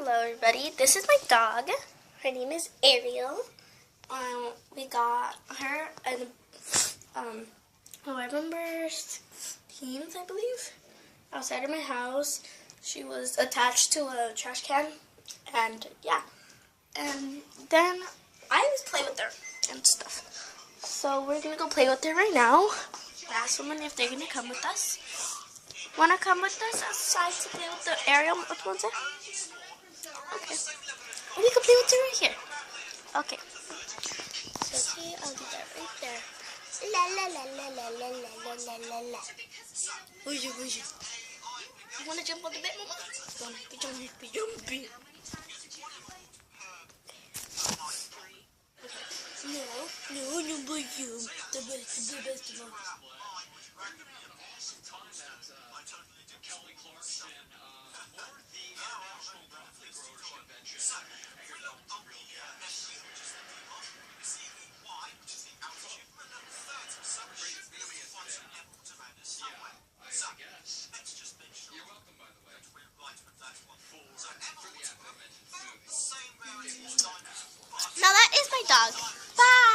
Hello everybody, this is my dog. Her name is Ariel. We got her in November 16th, I believe, outside of my house. She was attached to a trash can, and yeah. And then I always play with her and stuff. So we're gonna go play with her right now. I asked someone if they're gonna come with us. Wanna come with us outside to play with the Ariel? Okay. We can play with her right here. Okay. So see, I'll do that right there. La la la la la la la la la la. Where's you? You wanna jump on the bed, Mama? You wanna be jumping? No, but you. The best of all. Now that is my dog. Bye.